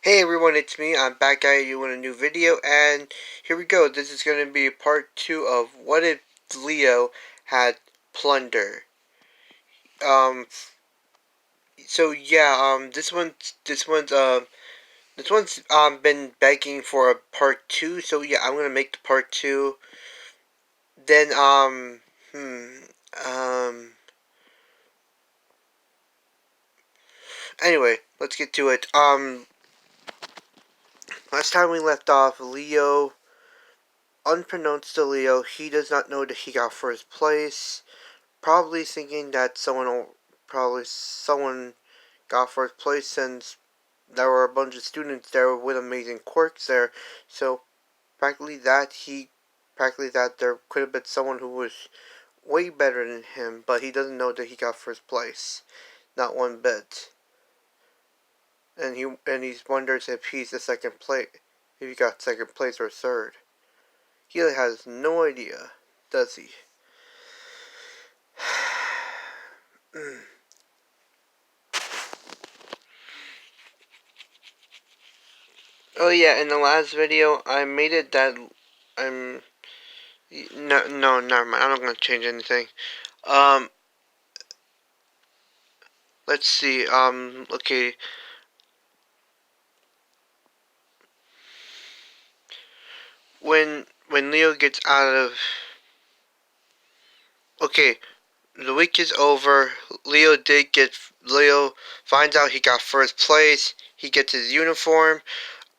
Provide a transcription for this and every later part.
Hey everyone, it's me. I'm back at you with a new video, and here we go. This is going to be part 2 of what if Leo had plunder. Um, so yeah, this one's been begging for a part 2. So yeah, I'm gonna make the part 2. Then um, anyway, let's get to it. Last time we left off, Leo, unbeknownst to Leo, he does not know that he got first place. Probably thinking that someone got first place since there were a bunch of students there with amazing quirks there. So practically that there could have been someone who was way better than him, but he doesn't know that he got first place, not one bit. And he wonders if he's the second place, if he got second place or third. He has no idea, does he? Oh yeah, in the last video, I made it that I'm no, never mind. I'm not gonna change anything. Um, let's see. Okay. When Leo gets out of, okay, the week is over. Leo finds out he got first place. He gets his uniform.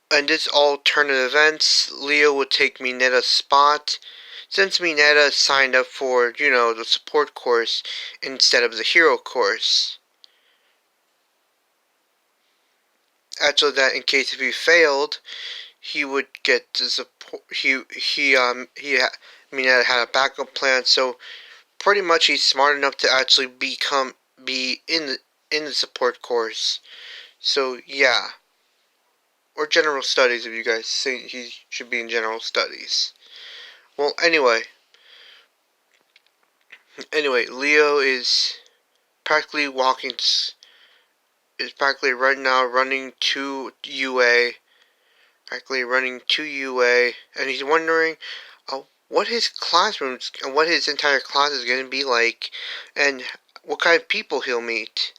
And this alternate events, Leo will take Mineta's spot. Since Mineta signed up for, the support course instead of the hero course. So that in case if he failed, he would get the support. Mineta had a backup plan. So pretty much he's smart enough to actually be in the support course. So yeah, or general studies if you guys think he should be in general studies. Well, anyway, Leo is practically right now running to UA, practically running to UA, and he's wondering what his classrooms and what his entire class is going to be like, and what kind of people he'll meet.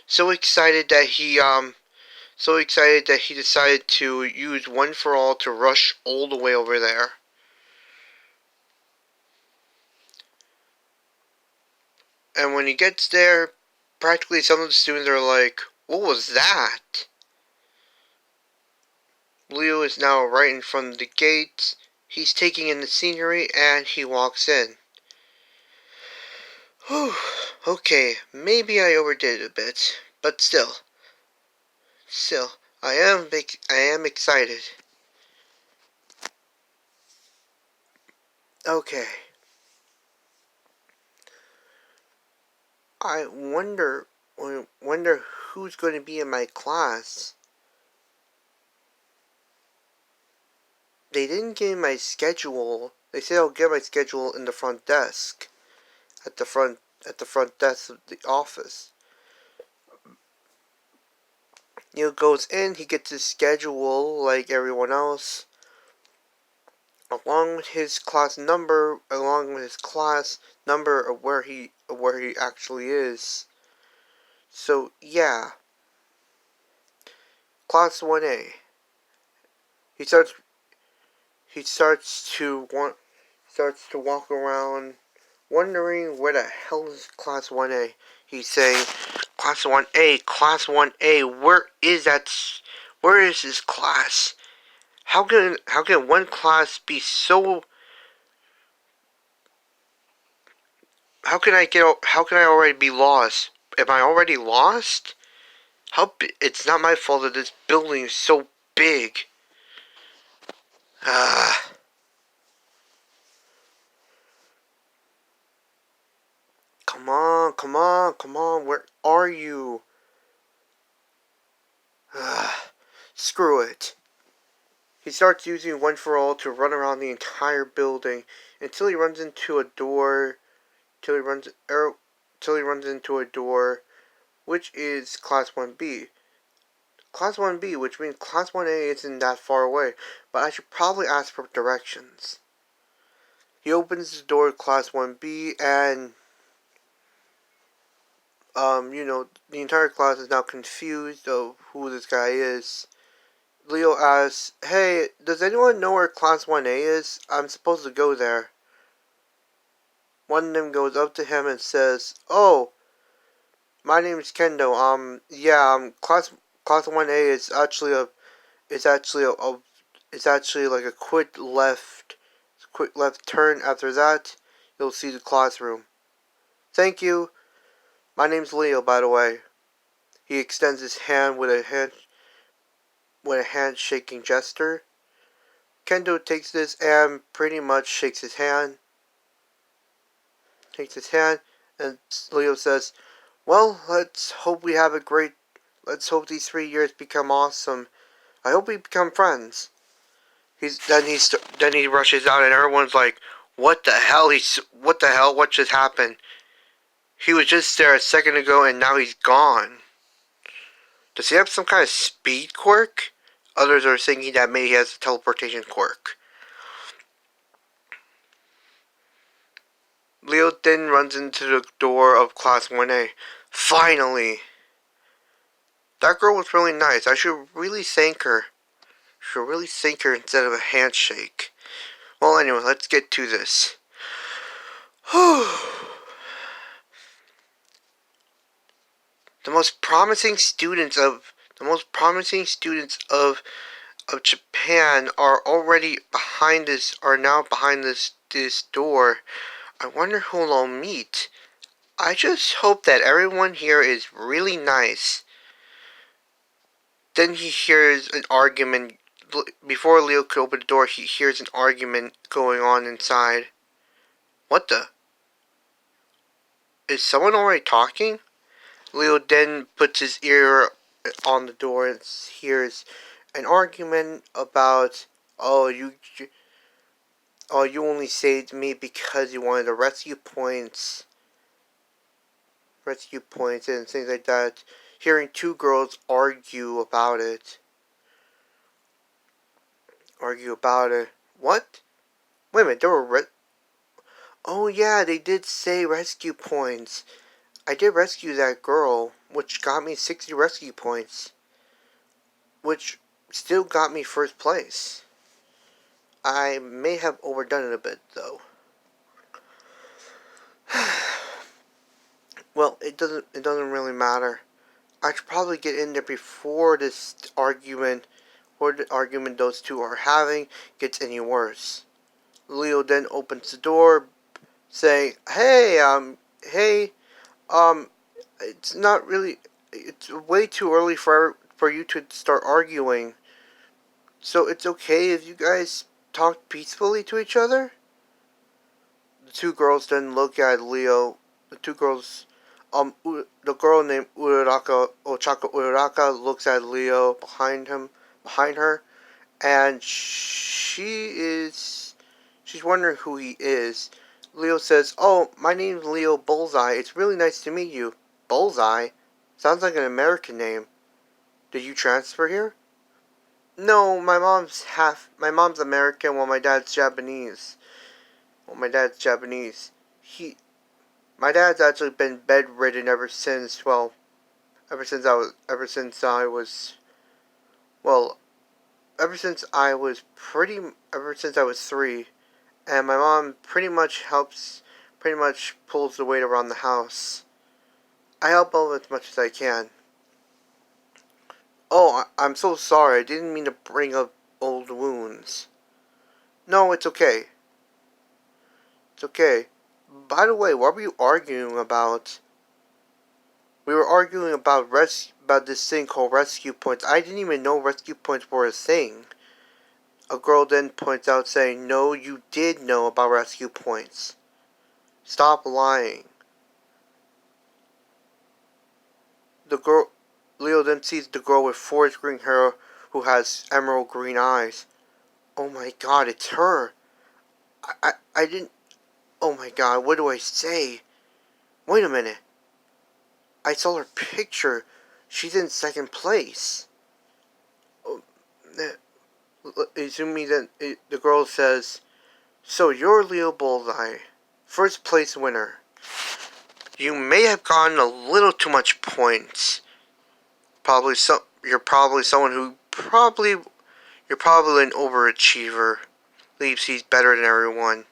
So excited that he decided to use One for All to rush all the way over there. And when he gets there, practically some of the students are like, "What was that?" Leo is now right in front of the gates. He's taking in the scenery and he walks in. Whew, okay, maybe I overdid it a bit, but still, I am excited. Okay. I wonder who's going to be in my class. They didn't give me my schedule. They said I'll get my schedule in the front desk. At the front desk of the office. Neil goes in, he gets his schedule like everyone else, along with his class number of where he actually is. So yeah, class 1A. He starts he starts to walk around wondering where the hell is class 1A. He's saying, Class 1A, Class 1A, where is this class? How can one class be so? How can I already be lost? Am I already lost? It's not my fault that this building is so big. Ah. Come on, come on, come on. Where are you? Screw it. He starts using One for All to run around the entire building until he runs into a door. Till he runs into a door which is Class 1B. Class 1B, which means Class 1A isn't that far away, but I should probably ask for directions. He opens the door to Class 1B, and, the entire class is now confused of who this guy is. Leo asks, "Hey, does anyone know where Class 1A is? I'm supposed to go there." One of them goes up to him and says, "Oh, my name is Kendo. Class 1A is actually it's actually like a quick left turn. After that, you'll see the classroom. Thank you. My name's Leo, by the way." He extends his hand with a handshaking gesture. Kendo takes this and pretty much shakes his hand. And Leo says, "Well, let's hope these 3 years become awesome. I hope we become friends." Then he rushes out, and everyone's like, "What the hell? What the hell? What just happened? He was just there a second ago, and now he's gone. Does he have some kind of speed quirk?" Others are thinking that maybe he has a teleportation quirk. Leo then runs into the door of Class 1A. Finally! That girl was really nice. I should really thank her. Instead of a handshake. Well, anyway, let's get to this. The most promising students of Japan are now behind this door. I wonder who I'll meet. I just hope that everyone here is really nice. Then he hears an argument. Before Leo could open the door, he hears an argument going on inside. What the? Is someone already talking? Leo then puts his ear on the door and hears an argument about, you only saved me because you wanted the rescue points and things like that. Hearing two girls argue about it. What? Wait a minute, there were oh yeah, they did say rescue points. I did rescue that girl, which got me 60 rescue points. Which still got me first place. I may have overdone it a bit, though. Well, it doesn't really matter. I should probably get in there before this argument, or the argument those two are having, gets any worse. Leo then opens the door, saying, hey, it's not really, it's way too early for you to start arguing. So it's okay if you guys talk peacefully to each other?" The two girls then look at Leo. The girl named Ochaka Uraraka, looks at Leo behind her, and she's wondering who he is. Leo says, "Oh, my name's Leo Bullseye. It's really nice to meet you." Bullseye? Sounds like an American name. Did you transfer here? No, my mom's American while my dad's Japanese. My dad's actually been bedridden ever since ever since I was ever since I was 3, and my mom pretty much pulls the weight around the house. I help out as much as I can. Oh, I'm so sorry. I didn't mean to bring up old wounds. No, it's okay. It's okay. By the way, what were you arguing about? We were arguing about this thing called rescue points. I didn't even know rescue points were a thing. A girl then points out, saying, "No, you did know about rescue points. Stop lying." Leo then sees the girl with forest green hair who has emerald green eyes. Oh my god, it's her. I didn't. Oh my god, what do I say? Wait a minute. I saw her picture. She's in second place. Oh, Izumi then, the girl says, so you're Leo Bullseye, first place winner. You may have gotten a little too much points. You're probably someone who you're probably an overachiever. Believes he's better than everyone.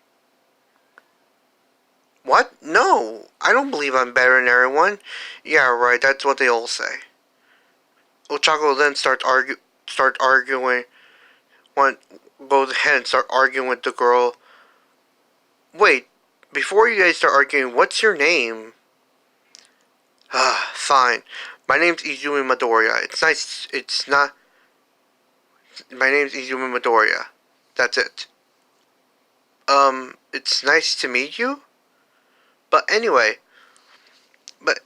What? No, I don't believe I'm better than everyone. Yeah, right. That's what they all say. Ochako then start arguing. One goes ahead and start arguing with the girl. Wait, before you guys start arguing, what's your name? Fine. My name's Izumi Midoriya. It's nice. It's not. My name's Izumi Midoriya. That's it. It's nice to meet you. But anyway, but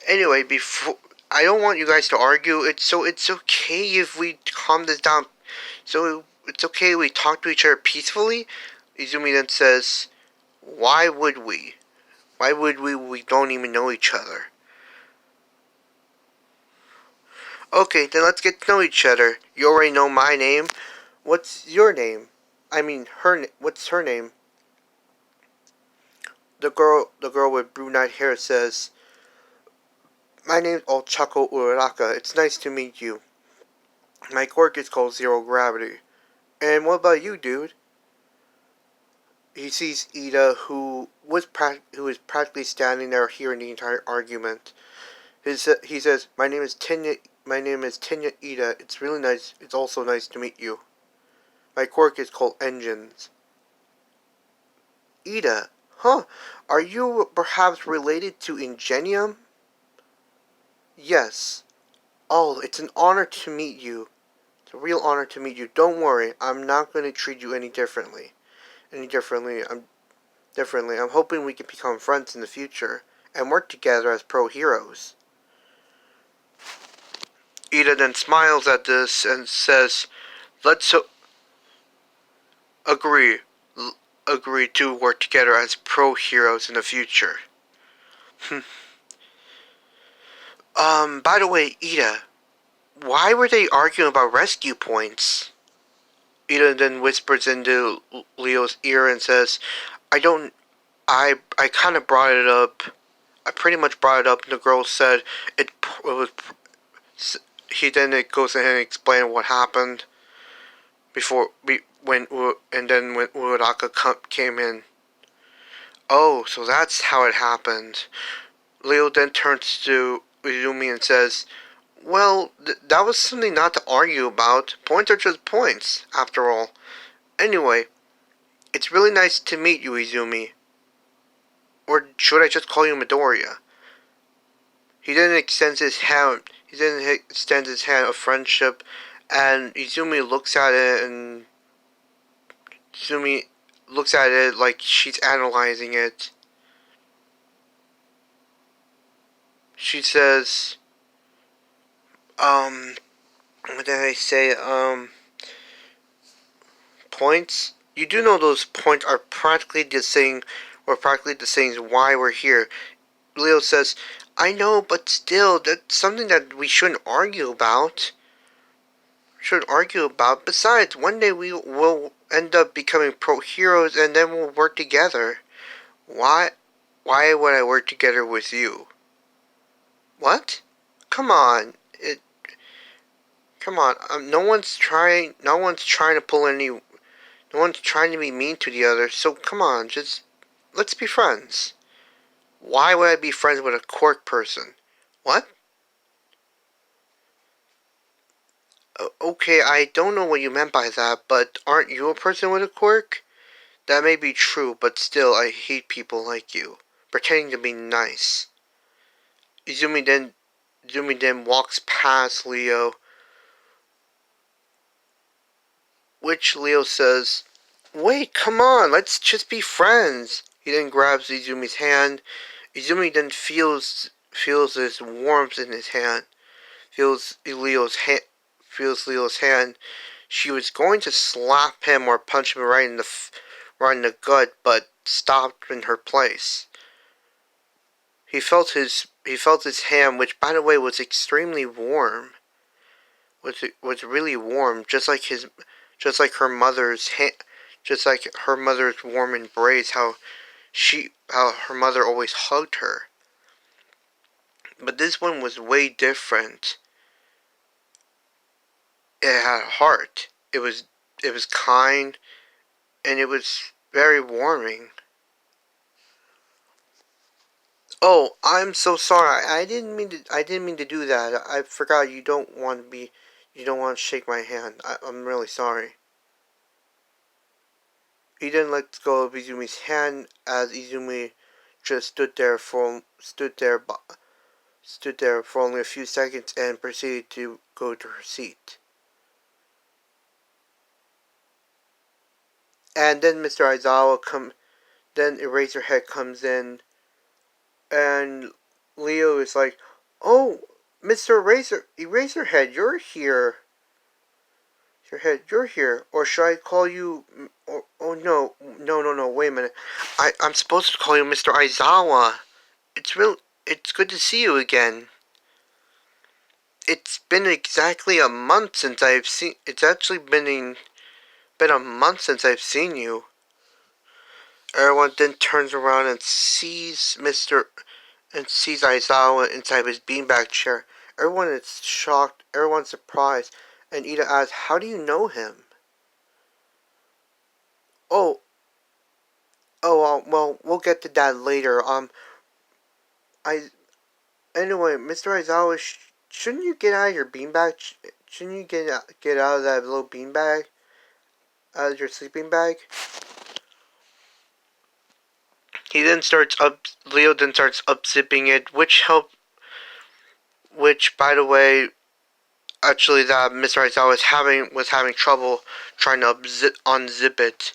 anyway, before I don't want you guys to argue. It's okay if we calm this down. So it's okay we talk to each other peacefully. Izumi then says, "Why would we? Why would we? We don't even know each other." Okay, then let's get to know each other. You already know my name. What's your name? I mean, what's her name? The girl with brunette hair says, "My name's Ochako Uraraka. It's nice to meet you. My quirk is called Zero Gravity. And what about you, dude?" He sees Ida, who is practically standing there hearing the entire argument. He says, "My name is Tenya. My name is Tenya Ida. It's really nice. It's also nice to meet you. My quirk is called Engines." Ida, huh? Are you perhaps related to Ingenium? Yes. Oh, it's an honor to meet you. It's a real honor to meet you. Don't worry, I'm not going to treat you any differently. I'm hoping we can become friends in the future and work together as pro heroes. Ida then smiles at this and says, "Let's agree, agree to work together as pro heroes in the future." By the way, Ida, why were they arguing about rescue points? Ida then whispers into Leo's ear and says, I kind of brought it up. I pretty much brought it up, and the girl said it was. He then goes ahead and explains what happened when Uraraka came in. Oh, so that's how it happened. Leo then turns to Izumi and says, "Well, that was something not to argue about. Points are just points, after all. Anyway, it's really nice to meet you, Izumi. Or should I just call you Midoriya?" He then extends his hand. Of friendship, and Izumi looks at it, and Izumi looks at it like she's analyzing it. She says, what did I say? Points? You do know those points are practically the same, as why we're here." Leo says, "I know, but still, that's something that we shouldn't argue about. Besides, one day we will end up becoming pro heroes, and then we'll work together. Why? Why would I work together with you?" What? Come on. Come on. No one's trying. No one's trying to pull any. No one's trying to be mean to the other. So come on, just let's be friends. Why would I be friends with a quirk person? What? Okay, I don't know what you meant by that, but aren't you a person with a quirk? That may be true, but still, I hate people like you, pretending to be nice. Izumi then walks past Leo, which Leo says, "Wait, come on, let's just be friends." He then grabs Izumi's hand. Izumi then feels this warmth in his hand. Feels Leo's hand. She was going to slap him or punch him right in the gut, but stopped in her place. He felt his hand, which by the way was extremely warm. Was really warm, just like her mother's hand, just like her mother's warm embrace. How her mother always hugged her. But this one was way different. It had a heart. It was kind, and it was very warming. Oh, I'm so sorry. I didn't mean to do that. I forgot you don't want to be. You don't want to shake my hand. I'm really sorry. He then let go of Izumi's hand as Izumi just stood there for only a few seconds and proceeded to go to her seat. And then Mr. then Eraserhead comes in, and Leo is like, "Oh, Mr. Eraserhead, you're here. You're here. Or should I call you? Oh no. Wait a minute. I'm supposed to call you Mr. Aizawa. It's good to see you again. It's been exactly a month since I've seen. It's actually been a month since I've seen you." Everyone then turns around and sees Aizawa inside his beanbag chair. Everyone is shocked. Everyone's surprised. And Ida asks, "How do you know him?" Oh, well, we'll get to that later. I Anyway, Mr. Aizawa, shouldn't you get out of your beanbag? Shouldn't you get out of that little beanbag, out of your sleeping bag? Leo then starts unzipping it, which, by the way, actually, that Mr. Aizawa was having trouble trying to unzip it.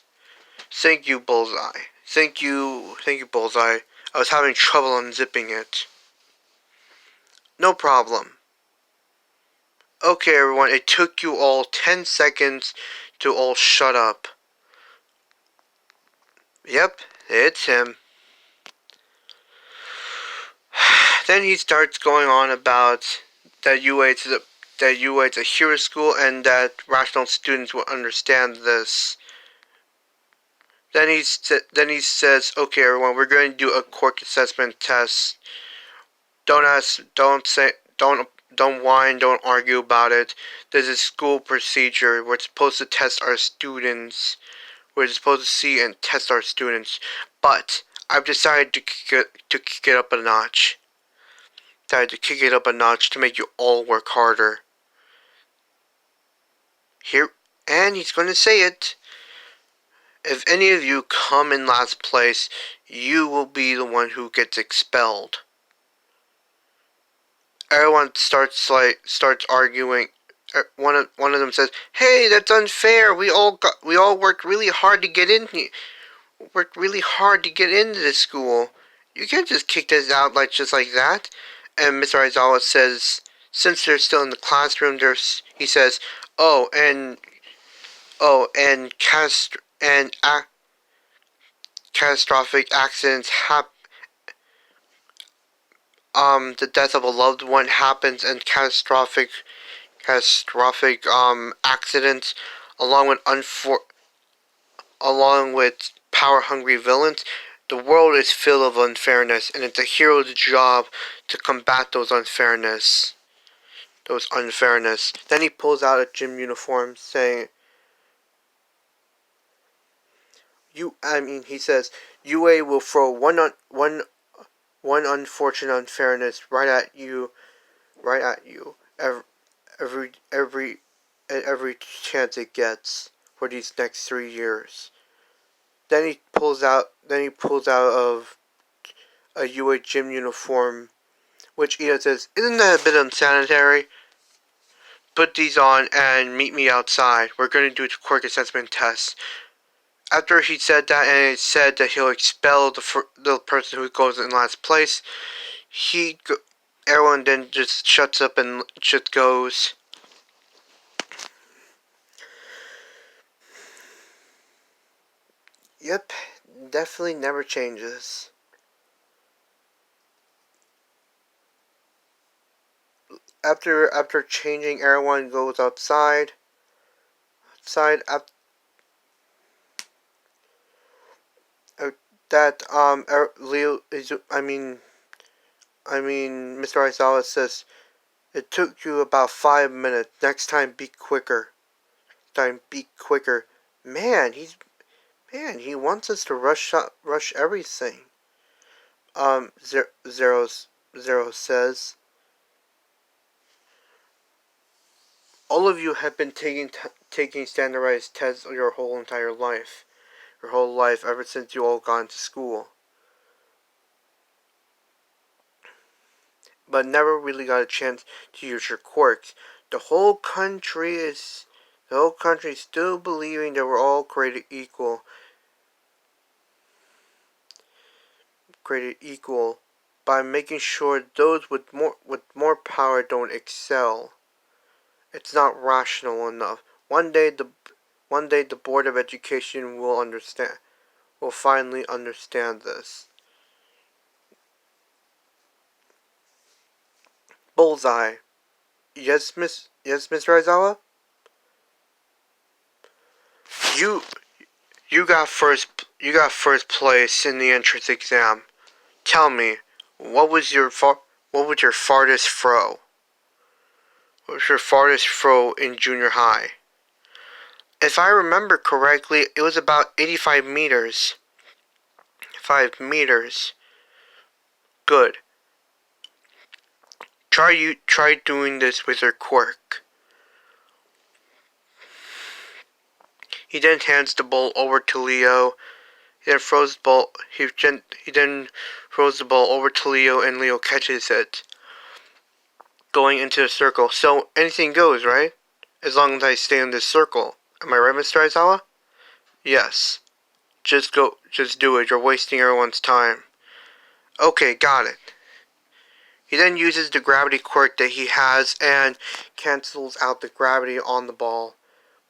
Thank you, Bullseye. Thank you, Bullseye. I was having trouble unzipping it. No problem. Okay, everyone, it took you all 10 seconds to all shut up. Yep, it's him. Then he starts going on about that UA is a hero school and that rational students will understand this. Then he says, "Okay, everyone, we're going to do a quirk assessment test. Don't whine, don't argue about it. This is school procedure. We're supposed to test our students. We're supposed to see and test our students. But I've decided to kick it up a notch. To make you all work harder. Here, and he's going to say it. If any of you come in last place, you will be the one who gets expelled." Everyone starts arguing. One of them says, "Hey, that's unfair. We all worked really hard to get in here. Worked really hard to get into this school. You can't just kick us out just like that." And Mr. Aizawa says, since they're still in the classroom, he says, "Oh, and catastrophic accidents the death of a loved one happens, and catastrophic accidents along with power-hungry villains. The world is filled of unfairness, and it's a hero's job to combat those unfairness. Then he pulls out a gym uniform, saying, he says, "UA will throw one unfortunate unfairness right at you, every chance it gets for these next 3 years." Then he pulls out of a UA gym uniform, which Ida says, "Isn't that a bit unsanitary? Put these on and meet me outside. We're going to do a quirk assessment test." After he said that, and it said that he'll expel the person who goes in last place, everyone then just shuts up and just goes. Yep, definitely never changes. after changing, everyone goes outside. Outside that Leo is. Mr. Aizawa says it took you about 5 minutes. Next time, be quicker. Be quicker. Man, he wants us to rush everything. Zero says, all of you have been taking standardized tests your whole entire life. Your whole life, ever since you all gone to school. But never really got a chance to use your quirks. The whole country is still believing that we're all created equal. By making sure those with more power don't excel. It's not rational enough. One day the Board of Education will finally understand this. Bullseye. Yes, Mr. Aizawa? You got first place in the entrance exam. Tell me, what was your farthest throw? What was your farthest throw in junior high? If I remember correctly, it was about 85 meters. 5 meters. Good. Try doing this with your quirk. He then hands the ball over to Leo. He then throws the ball over to Leo, and Leo catches it, going into the circle. So anything goes, right? As long as I stay in this circle. Am I right, Mr. Aizawa? Yes. Just do it. You're wasting everyone's time. Okay, got it. He then uses the gravity quirk that he has and cancels out the gravity on the ball.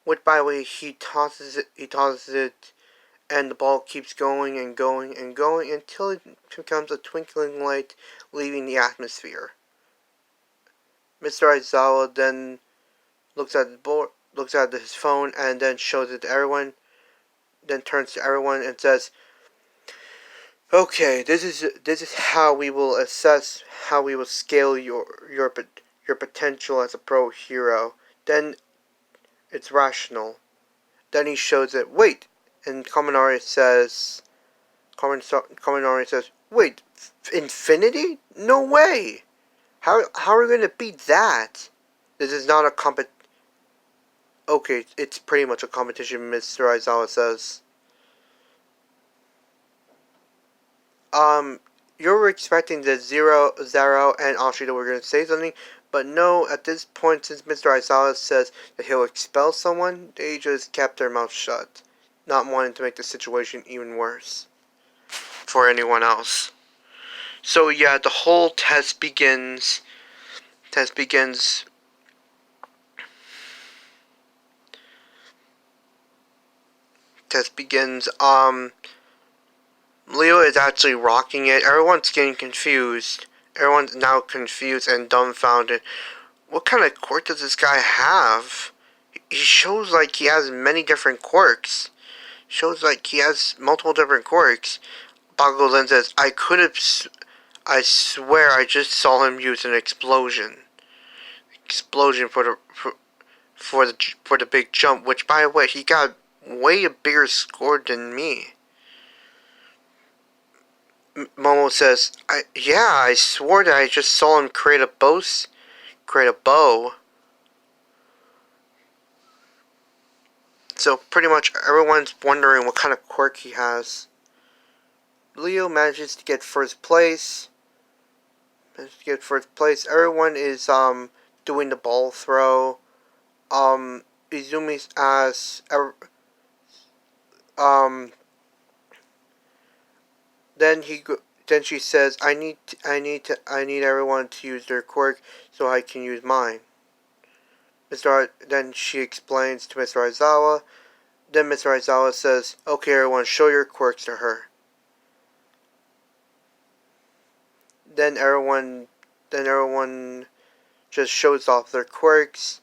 Which, by the way, he tosses it, and the ball keeps going and going and going until it becomes a twinkling light, leaving the atmosphere. Mr. Aizawa then looks at his phone, and then shows it to everyone. Then turns to everyone and says, "Okay, this is how we will assess, how we will scale your potential as a pro hero. Then it's rational." Then he shows it. Wait, and Kaminari says, "Wait, infinity? No way! How are we gonna beat that? This is not a Okay, it's pretty much a competition," Mr. Aizawa says. You were expecting that Zero, and Ashida were going to say something, but no, at this point, since Mr. Aizawa says that he'll expel someone, they just kept their mouth shut, not wanting to make the situation even worse for anyone else. So yeah, the whole test begins. Test begins. Leo is actually rocking it. Everyone's getting confused. Everyone's now confused and dumbfounded. What kind of quirk does this guy have? He shows like he has many different quirks. Shows like he has multiple different quirks. Bakugo then says, I swear I just saw him use an explosion. Explosion for the big jump, which by the way, he got way a bigger score than me. Momo says, I swore that I just saw him create a bow. So pretty much everyone's wondering what kind of quirk he has. Leo manages to get first place. Everyone is doing the ball throw. Izumi's asks then she says, I need everyone to use their quirk so I can use mine. Then she explains to Mr. Aizawa. Then Mr. Aizawa says, okay, everyone, show your quirks to her. Then everyone just shows off their quirks.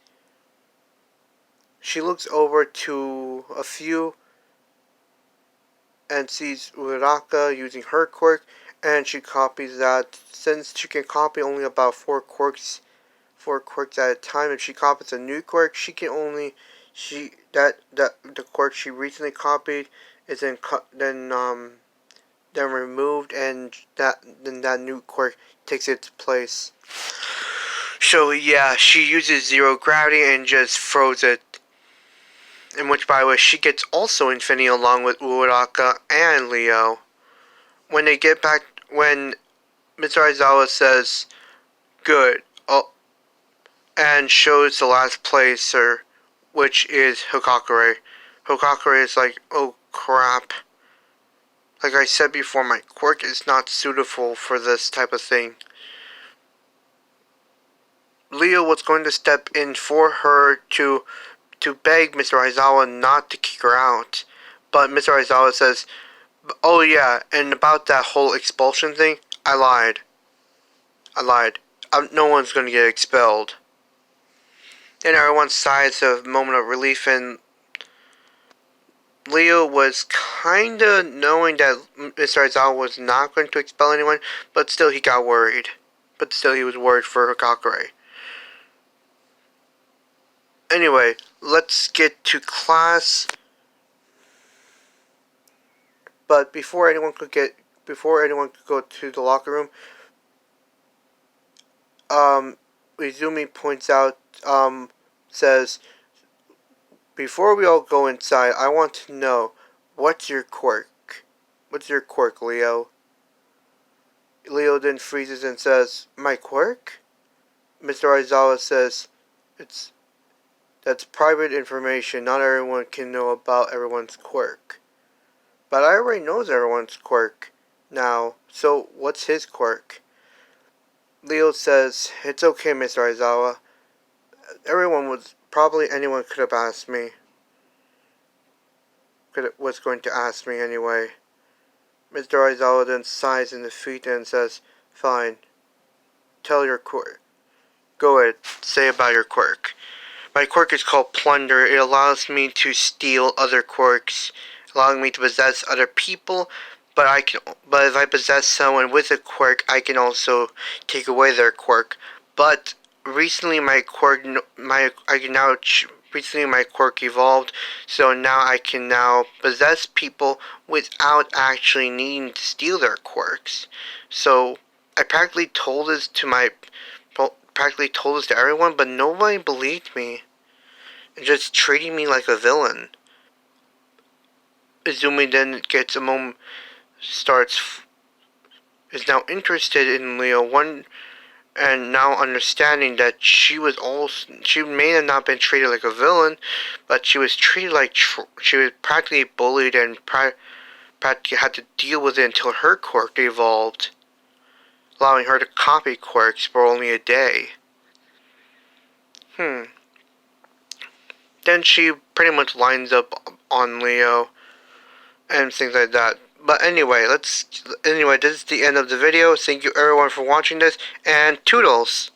She looks over to a few and sees Uraraka using her quirk, and she copies that. Since she can copy only about four quirks at a time, if she copies a new quirk, she can only the quirk she recently copied is then removed, and that new quirk takes its place. So yeah, she uses zero gravity and just throws it. In which, by the way, she gets also Infinity along with Uraraka and Leo. When they get back, when Mr. Aizawa says, good, oh, and shows the last placer, which is Hokakure. Hokakure is like, oh crap. Like I said before, my quirk is not suitable for this type of thing. Leo was going to step in for her to beg Mr. Aizawa not to kick her out. But Mr. Aizawa says, oh yeah, and about that whole expulsion thing, I lied. No one's going to get expelled. And everyone sighs a moment of relief, and Leo was kinda knowing that Mr. Aizawa was not going to expel anyone, but still he got worried. But still he was worried for Hokakure. Anyway, let's get to class. But before anyone could go to the locker room, Izumi points out, says, before we all go inside, I want to know, what's your quirk? What's your quirk, Leo? Leo then freezes and says, my quirk? Mr. Aizawa says, that's private information. Not everyone can know about everyone's quirk. But I already knows everyone's quirk now, so what's his quirk? Leo says, it's okay, Mr. Aizawa. Anyone could have asked me. Was going to ask me anyway. Mr. Aizawa then sighs in defeat and says, fine. Tell your quirk. Go ahead, say about your quirk. My quirk is called plunder. It allows me to steal other quirks, allowing me to possess other people. But if I possess someone with a quirk, I can also take away their quirk. But recently, my quirk evolved, so now I can now possess people without actually needing to steal their quirks. So I practically told this to everyone, but nobody believed me. And just treating me like a villain. Izumi then gets a moment, is now interested in Leo and now understanding that she may have not been treated like a villain, but she was treated like she was practically bullied and practically had to deal with it until her quirk evolved, allowing her to copy quirks for only a day. Then she pretty much lines up on Leo and things like that. But anyway, this is the end of the video. Thank you everyone for watching this, and toodles!